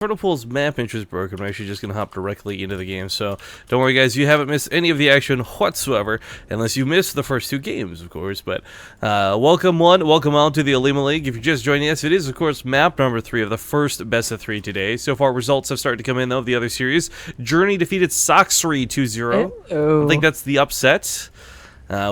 Pool's map intro is broken. We're actually just going to hop directly into the game, so don't worry guys, you haven't missed any of the action whatsoever, unless you missed the first two games, of course. But welcome all to the Olimoleague. If you're just joining us, it is of course map number 3 of the first best of 3 today. So far results have started to come in though of the other series. Journey defeated Soxry 2-0. I think that's the upset.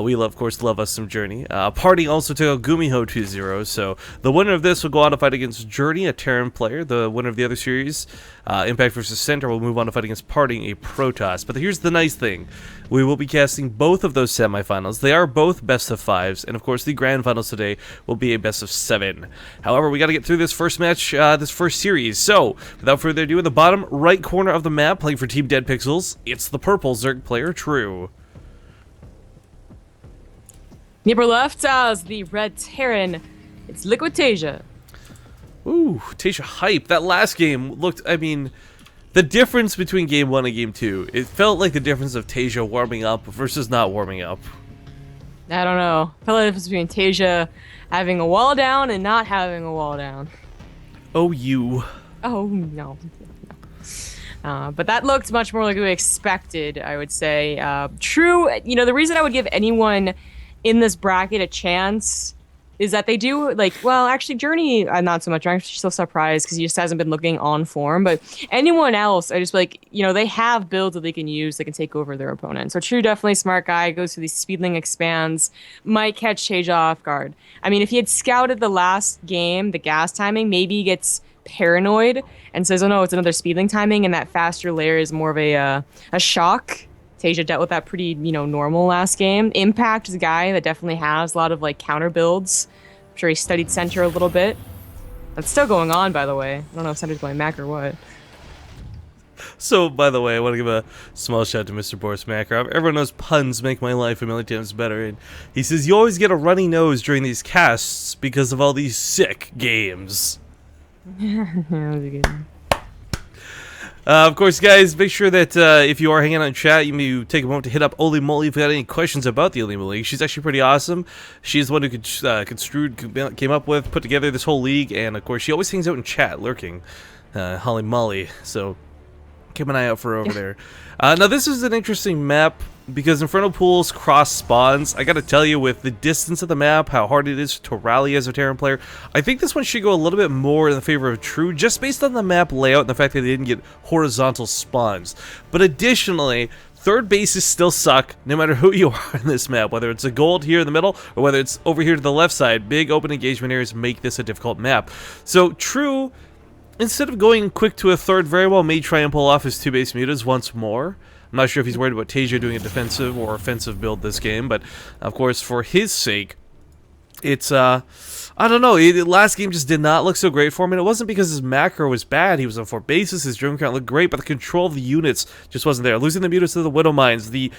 We of course love us some Journey. Party also took out Gumiho 2-0, so the winner of this will go on to fight against Journey, a Terran player. The winner of the other series, Impact versus Center, will move on to fight against Party, a Protoss. But here's the nice thing. We will be casting both of those semifinals. They are both best of 5s, and of course the grand finals today will be a best of 7. However, we got to get through this first match, this first series. So, without further ado, in the bottom right corner of the map, playing for Team Dead Pixels, it's the purple Zerg player, True. Neighbor left as the red Terran. It's Liquid TaeJa. Ooh, TaeJa hype. That last game looked, I mean, the difference between game 1 and game 2, it felt like the difference of TaeJa warming up versus not warming up. I don't know. I felt like the difference between TaeJa having a wall down and not having a wall down. Oh, you. Oh, no. But that looked much more like we expected, I would say. True, you know, the reason I would give anyone in this bracket a chance is that they do, like, well, actually Journey, not so much. I'm actually still surprised because he just hasn't been looking on form, but anyone else, I just, like, you know, they have builds that they can use that can take over their opponent. So True, definitely smart guy, goes for these speedling expands, might catch TaeJa off guard. I mean, if he had scouted the last game, the gas timing, maybe he gets paranoid and says, oh no, it's another speedling timing, and that faster layer is more of a shock. TaeJa dealt with that pretty, you know, normal last game. Impact is a guy that definitely has a lot of, like, counter builds. I'm sure he studied Center a little bit. That's still going on, by the way. I don't know if Center's going Mac or what. So, by the way, I want to give a small shout out to Mr. Boris Makarov. Everyone knows puns make my life a million times better. And he says, you always get a runny nose during these casts because of all these sick games. Yeah, that was a good one. Of course, guys, make sure that if you are hanging out in chat, you may take a moment to hit up Olimoleague if you got any questions about the Olimoleague. She's actually pretty awesome. She's the one who came up with, put together this whole league, and of course, she always hangs out in chat, lurking. Holly Molly, so keep an eye out for her over there. Now, this is an interesting map because Inferno Pools cross spawns. I gotta tell you, with the distance of the map, how hard it is to rally as a Terran player, I think this one should go a little bit more in the favor of True, just based on the map layout and the fact that they didn't get horizontal spawns. But additionally, third bases still suck, no matter who you are in this map, whether it's a gold here in the middle, or whether it's over here to the left side. Big open engagement areas make this a difficult map. So True, instead of going quick to a third, very well may try and pull off his 2 base mutas once more. I'm not sure if he's worried about TaeJa doing a defensive or offensive build this game, but of course, for his sake, it's, I don't know, last game just did not look so great for him, and it wasn't because his macro was bad. He was on 4 bases, his drone count looked great, but the control of the units just wasn't there. Losing the mutas to the Widow Mines, the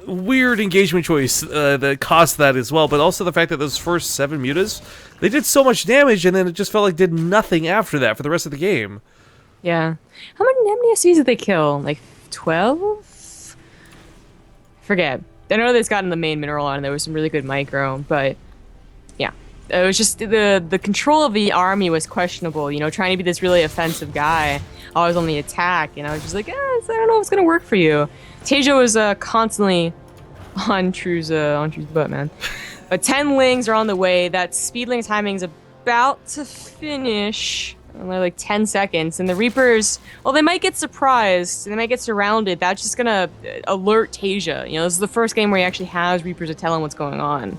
weird engagement choice that cost that as well, but also the fact that those first 7 mutas, they did so much damage, and then it just felt like did nothing after that for the rest of the game. Yeah. How many SCs did they kill? Like 12? Forget. I know they've gotten the main mineral on, and there was some really good micro, but yeah. It was just the control of the army was questionable, you know, trying to be this really offensive guy, always on the attack, and I was just like, I don't know if it's gonna work for you. TaeJa was constantly on True's butt, man. But 10 lings are on the way. That speedling timing is about to finish. Only like 10 seconds, and the Reapers, well, they might get surprised, they might get surrounded. That's just gonna alert TaeJa. You know, this is the first game where he actually has Reapers to tell him what's going on.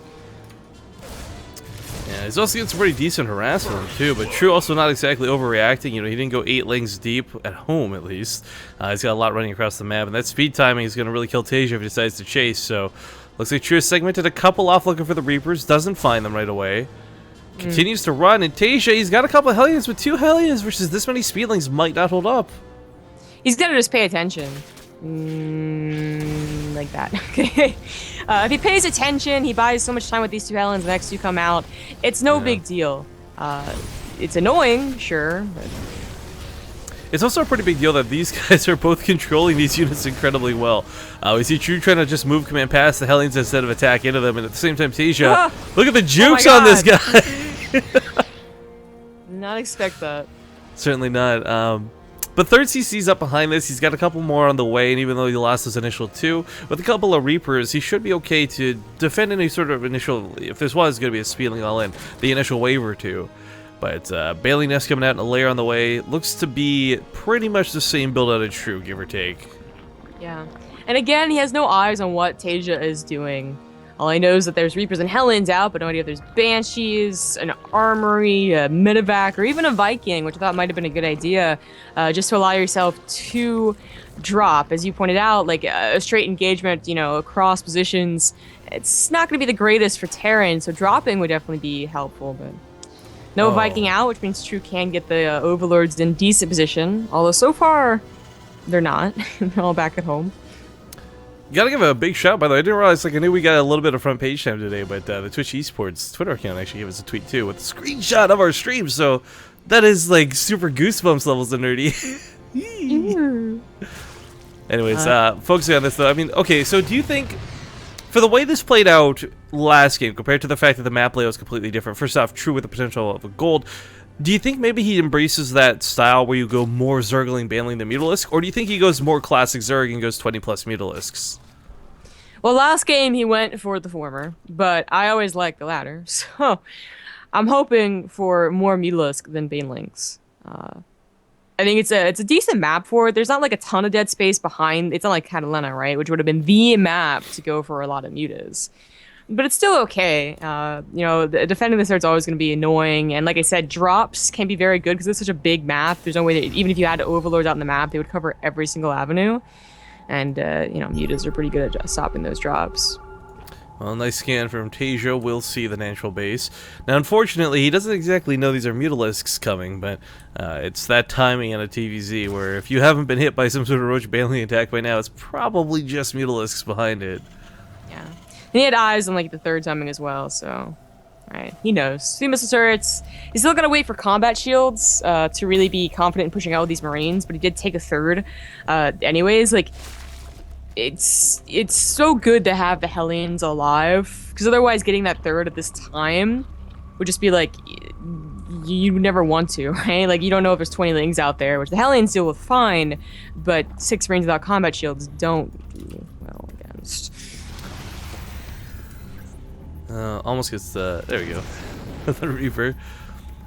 Yeah, he's also getting some pretty decent harassment too, but True also not exactly overreacting. You know, he didn't go 8 lings deep, at home at least. He's got a lot running across the map, and that speed timing is going to really kill TaeJa if he decides to chase, so looks like True segmented a couple off looking for the Reapers, doesn't find them right away. Continues to run, and TaeJa, he's got a couple of Hellions, but 2 Hellions versus this many Speedlings might not hold up. He's gotta just pay attention. Like that. Okay. If he pays attention, he buys so much time with these 2 Hellions, the next 2 come out. It's no big deal. It's annoying, sure, but It's also a pretty big deal that these guys are both controlling these units incredibly well. We see True trying to just move command past the Hellions instead of attack into them, and at the same time TaeJa, look at the jukes on this guy! Not expect that. Certainly not. But third CC's up behind this. He's got a couple more on the way, and even though he lost his initial 2, with a couple of Reapers, he should be okay to defend any sort of initial, if this was going to be a Speedling all-in, the initial wave or 2. But Bailey Nest coming out in a layer on the way. Looks to be pretty much the same build out of True, give or take. Yeah. And again, he has no eyes on what TaeJa is doing. All I know is that there's Reapers and Helens out, but no idea if there's Banshees, an Armory, a Medevac, or even a Viking, which I thought might have been a good idea, just to allow yourself to drop. As you pointed out, like a straight engagement, you know, across positions, it's not going to be the greatest for Terran, so dropping would definitely be helpful, but... No Viking out, which means True can get the Overlords in decent position. Although so far, they're not. They're all back at home. You gotta give a big shout, by the way. I didn't realize, like, I knew we got a little bit of front page time today, but the Twitch Esports Twitter account actually gave us a tweet too with a screenshot of our stream, so that is, like, super goosebumps levels of nerdy. Anyways, focusing on this, though, I mean, okay, so do you think... For the way this played out last game, compared to the fact that the map layout is completely different, first off, True with the potential of a gold, do you think maybe he embraces that style where you go more Zergling, Banling than Mutalisk, or do you think he goes more classic Zerg and goes 20-plus Mutalisks? Well, last game he went for the former, but I always like the latter, so I'm hoping for more Mutalisk than Banelings. I think it's a decent map for it. There's not like a ton of dead space behind. It's not like Catalina, right? Which would have been the map to go for a lot of mutas. But it's still okay. You know, defending this is always going to be annoying. And like I said, drops can be very good because it's such a big map. There's no way that even if you had Overlords out in the map, they would cover every single avenue. And, you know, mutas are pretty good at stopping those drops. Well, nice scan from TaeJa. We'll see the natural base. Now, unfortunately, he doesn't exactly know these are Mutalisks coming, but it's that timing on a TVZ where if you haven't been hit by some sort of Roach Bailey attack by now, it's probably just Mutalisks behind it. Yeah. And he had eyes on, like, the third timing as well, so... Right, he knows. 3 missile turrets. He's still gonna wait for combat shields to really be confident in pushing out with these Marines, but he did take a third. Anyways, like... It's so good to have the Hellions alive, because otherwise getting that third at this time would just be like, you never want to, right? Like, you don't know if there's 20 Lings out there, which the Hellions deal with fine, but 6 Marines without combat shields don't do well against. Almost gets the... There we go. The Reaper.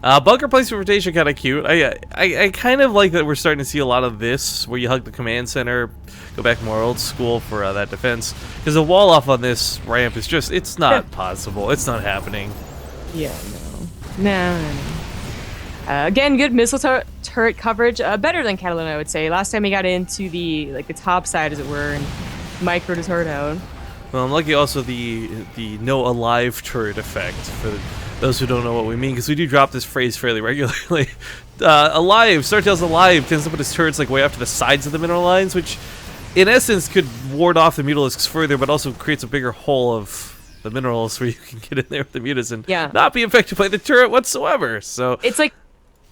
Bunker placement for TaeJa kind of cute. I kind of like that we're starting to see a lot of this, where you hug the command center, go back more old school for that defense. Because a wall off on this ramp is just, it's not possible. It's not happening. Yeah, no. Again, good missile turret coverage. Better than Catalina, I would say. Last time he got into the top side, as it were, and microed his heart out. Well, I'm lucky also the no alive turret effect for those who don't know what we mean, because we do drop this phrase fairly regularly. Alive, Startail's alive tends to put his turrets like way off to the sides of the mineral lines, which in essence could ward off the Mutalisks further, but also creates a bigger hole of the minerals where you can get in there with the mutas and not be affected by the turret whatsoever. So it's like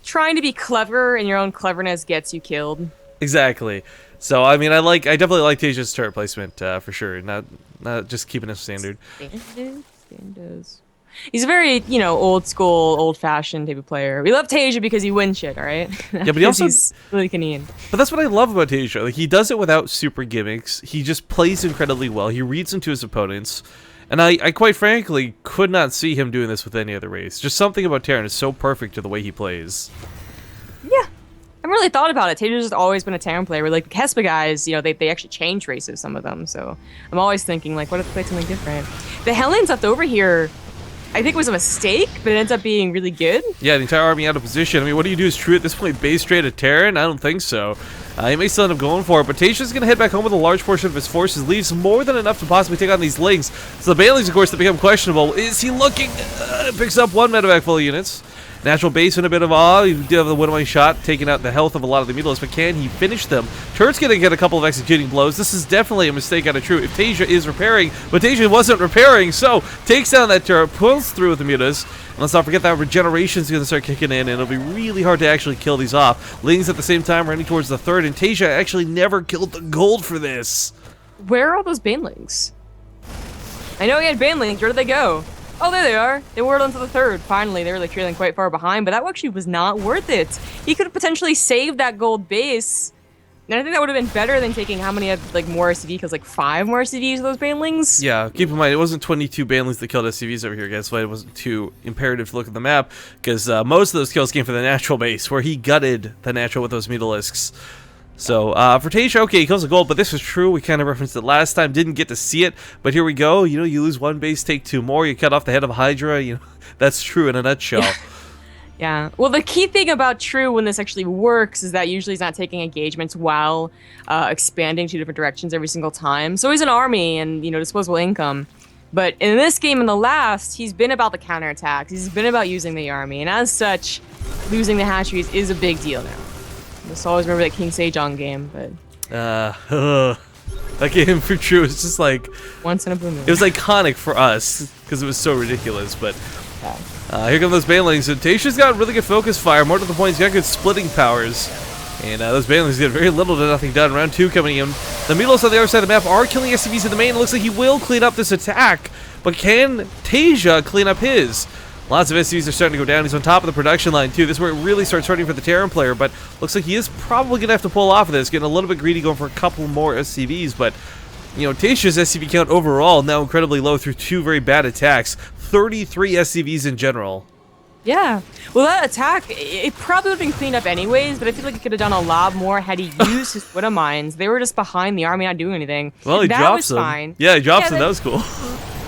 trying to be clever, and your own cleverness gets you killed. Exactly. So I mean, I definitely like TaeJa's turret placement for sure. Not just keeping it standard. Standards. He's a very, you know, old school, old fashioned type of player. We love TaeJa because he wins shit, all right? Yeah, but he also he's really canine. But that's what I love about TaeJa. Like, he does it without super gimmicks. He just plays incredibly well. He reads into his opponents. And I quite frankly could not see him doing this with any other race. Just something about Terran is so perfect to the way he plays. Yeah. I haven't really thought about it. TaeJa's just always been a Terran player. Where, like, the Kespa guys, you know, they actually change races, some of them. So I'm always thinking, like, what if they played something different? The Hellions left over here, I think it was a mistake, but it ends up being really good. Yeah, the entire army out of position. I mean, what do you do is True at this point base straight at Terran? I don't think so. He may still end up going for it, but TaeJa's going to head back home with a large portion of his forces, leaves more than enough to possibly take on these Lings. So the Banelings, of course, that become questionable. Is he looking? Picks up one medevac full of units. Natural base in a bit of awe. He did have the one-way shot, taking out the health of a lot of the Mutalisks, but can he finish them? Turret's going to get a couple of executing blows. This is definitely a mistake out of True. If TaeJa is repairing, but TaeJa wasn't repairing, so takes down that turret, pulls through with the Mutas. And let's not forget that regeneration's going to start kicking in, and it'll be really hard to actually kill these off. Lings at the same time running towards the third, and TaeJa actually never killed the gold for this. Where are all those Banelings? I know he had Banelings. Where did they go? Oh, there they are. They whirled into the third. Finally, they were like trailing quite far behind, but that actually was not worth it. He could have potentially saved that gold base. And I think that would have been better than taking how many like more SCV, because like 5 more SCVs of those banelings. Yeah, keep in mind, it wasn't 22 banelings that killed SCVs over here, guys. That's why it wasn't too imperative to look at the map, because most of those kills came from the natural base, where he gutted the natural with those Mutalisks. So, for TaeJa, okay, he kills a gold, but this was true. We kind of referenced it last time, didn't get to see it, but here we go. You know, you lose 1 base, take 2 more, you cut off the head of a Hydra, you know, that's true in a nutshell. Yeah. Well, the key thing about True when this actually works is that usually he's not taking engagements while expanding 2 different directions every single time. So he's an army and, you know, disposable income. But in this game, in the last, he's been about the counterattacks. He's been about using the army. And as such, losing the hatcheries is a big deal now. Just always remember that King Sejong game, but... that game for True is just like... once in a blue moon. It was iconic for us, because it was so ridiculous, but... Yeah. Here come those banelings, and TaeJa's got really good focus fire, more to the point, he's got good splitting powers. And those banelings get very little to nothing done. Round 2 coming in. The Mutalisks on the other side of the map are killing SCVs in the main. It looks like he will clean up this attack, but can TaeJa clean up his? Lots of SCVs are starting to go down. He's on top of the production line, too. This is where it really starts hurting for the Terran player, but looks like he is probably going to have to pull off of this, getting a little bit greedy, going for a couple more SCVs, but, you know, TaeJa's SCV count overall now incredibly low through 2 very bad attacks. 33 SCVs in general. Yeah. Well, that attack, it probably would have been cleaned up anyways, but I feel like he could have done a lot more had he used his Widow Mines. They were just behind the army not doing anything. Well, he drops them. Fine. Yeah, he drops them. That was cool.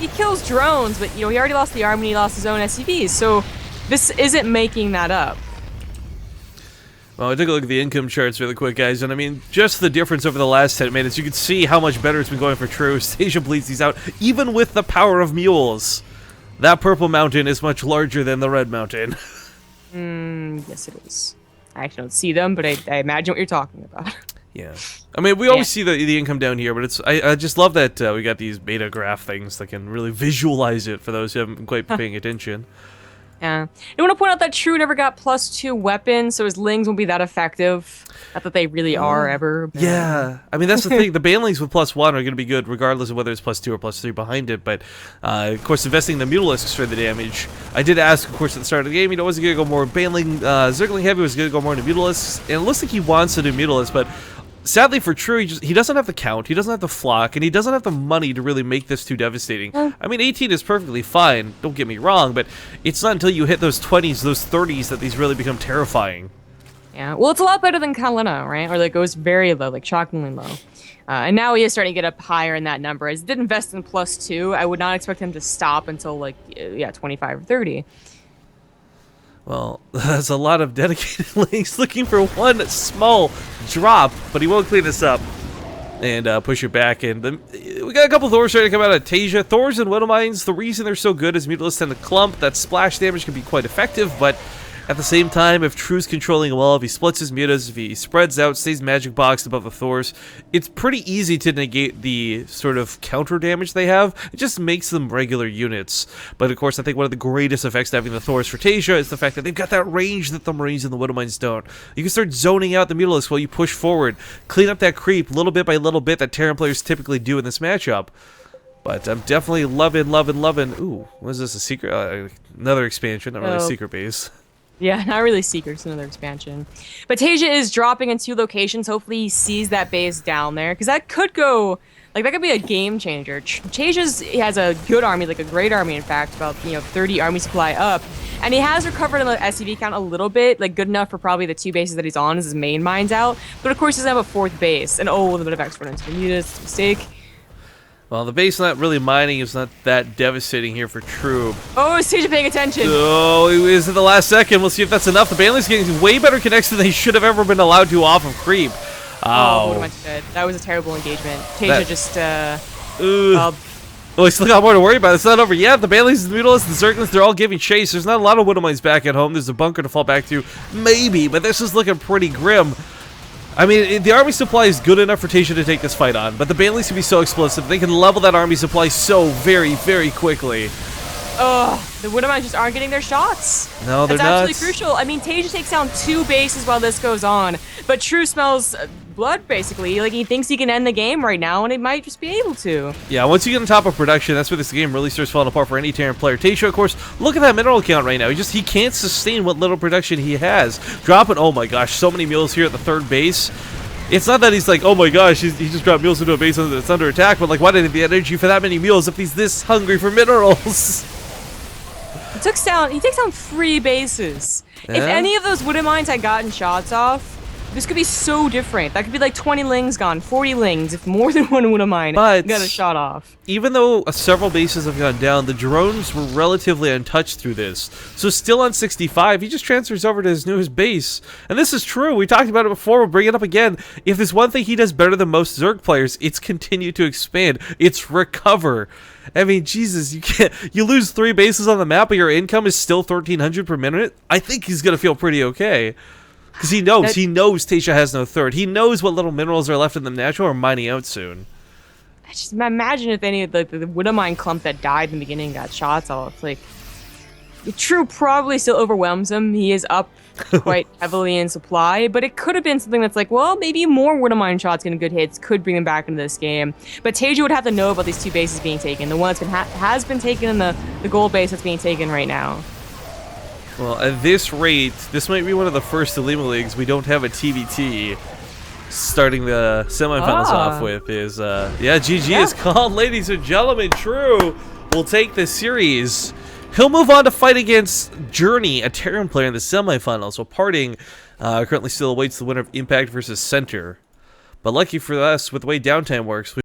He kills drones, but, you know, he already lost the army and he lost his own SCVs, so this isn't making that up. Well, I took a look at the income charts really quick, guys, and I mean, just the difference over the last 10 minutes, you can see how much better it's been going for True. TaeJa bleeds these out, even with the power of mules. That purple mountain is much larger than the red mountain. Yes it is. I actually don't see them, but I imagine what you're talking about. Yeah. I mean, we always see the income down here, but it's I just love that we got these beta graph things that can really visualize it for those who haven't been quite paying attention. Yeah. I want to point out that True never got +2 weapons, so his Lings won't be that effective. Not that they really are ever. But... yeah. I mean, that's the thing. The banelings with +1 are going to be good regardless of whether it's +2 or +3 behind it. But, of course, investing in the Mutalisks for the damage. I did ask, of course, at the start of the game, you know, was he going to go more baneling, Zergling heavy, was he going to go more into Mutalisks? And it looks like he wants to do Mutalisks, but... sadly for True, he doesn't have the count, he doesn't have the flock, and he doesn't have the money to really make this too devastating. I mean, 18 is perfectly fine, don't get me wrong, but it's not until you hit those 20s, those 30s, that these really become terrifying. Yeah, well, it's a lot better than Kalina, right? Or like goes very low, like shockingly low. And now he is starting to get up higher in that number. As he did invest in +2, I would not expect him to stop until like, yeah, 25 or 30. Well, that's a lot of dedicated links looking for one small drop, but he won't clean this up and push it back. And we got a couple Thors starting to come out of TaeJa. Thors and Widow Mines, the reason they're so good is Mutalisks tend to clump. That splash damage can be quite effective, but at the same time, if True's controlling well, if he splits his mutas, if he spreads out, stays magic boxed above the Thors, it's pretty easy to negate the sort of counter damage they have. It just makes them regular units. But of course, I think one of the greatest effects to having the Thors for TaeJa is the fact that they've got that range that the Marines and the Widow Mines don't. You can start zoning out the Mutalisks while you push forward, clean up that creep little bit by little bit that Terran players typically do in this matchup. But I'm definitely loving... ooh, what is this, a secret? Another expansion, not really a secret base. Yeah, not really secret, it's another expansion. But TaeJa is dropping in 2 locations. Hopefully he sees that base down there, because that could go, like, that could be a game changer. TaeJa has a good army, like a great army, in fact, about, 30 army supply up. And he has recovered on the SCV count a little bit, like good enough for probably the 2 bases that he's on as his main mines out. But of course he doesn't have a 4th base, and oh, a bit of expert into the mutas, mistake. Well, the base not really mining is not that devastating here for True. Oh, is TaeJa paying attention? Oh, it is at the last second. We'll see if that's enough. The banelings getting way better connects than they should have ever been allowed to off of creep. Oh, that was a terrible engagement. TaeJa just, oh, we still got more to worry about. It's not over yet. The banelings, the Mutalisks, the Zerglings, they're all giving chase. There's not a lot of Widow Mines back at home. There's a bunker to fall back to. Maybe, but this is looking pretty grim. I mean, the army supply is good enough for TaeJa to take this fight on, but the banelings can be so explosive. They can level that army supply so very, very quickly. Ugh. The Widowmines just aren't getting their shots. No, they're That's not. absolutely crucial. I mean, TaeJa takes down 2 bases while this goes on, but True smells blood, basically. Like, he thinks he can end the game right now, and he might just be able to. Yeah, once you get on top of production, that's where this game really starts falling apart for any Terran player. TaeJa, of course, look at that mineral count right now. He can't sustain what little production he has. Dropping, oh my gosh, so many mules here at the third base. It's not that he's like, oh my gosh, he just dropped mules into a base that's under attack, but like, why didn't he have the energy for that many mules if he's this hungry for minerals? He takes down 3 bases. Yeah. If any of those Widowmines had gotten shots off, this could be so different. That could be like 20 lings gone, 40 lings, if more than one Widowmine got a shot off. Even though several bases have gone down, the drones were relatively untouched through this. So still on 65, he just transfers over to his newest base. And this is true. We talked about it before. We'll bring it up again. If there's one thing he does better than most Zerg players, it's continue to expand. It's recover. I mean, Jesus, you lose 3 bases on the map, but your income is still 1,300 per minute. I think he's gonna feel pretty okay, because he knows TaeJa has no third. He knows what little minerals are left in the natural are mining out soon. I just imagine if any of the Widowmine clump that died in the beginning got shots off. Like, True probably still overwhelms him. He is up quite heavily in supply, but it could have been something that's like, well, maybe more Widowmine shots getting good hits could bring him back into this game. But TaeJa would have to know about these 2 bases being taken. The one that's has been taken and the gold base that's being taken right now. Well, at this rate, this might be one of the first Olimoleagues we don't have a TBT. Starting the semifinals off with is, yeah, GG is called, ladies and gentlemen. True will take this series. He'll move on to fight against Journey, a Terran player in the semifinals, while Parting currently still awaits the winner of Impact versus Center. But lucky for us, with the way downtime works,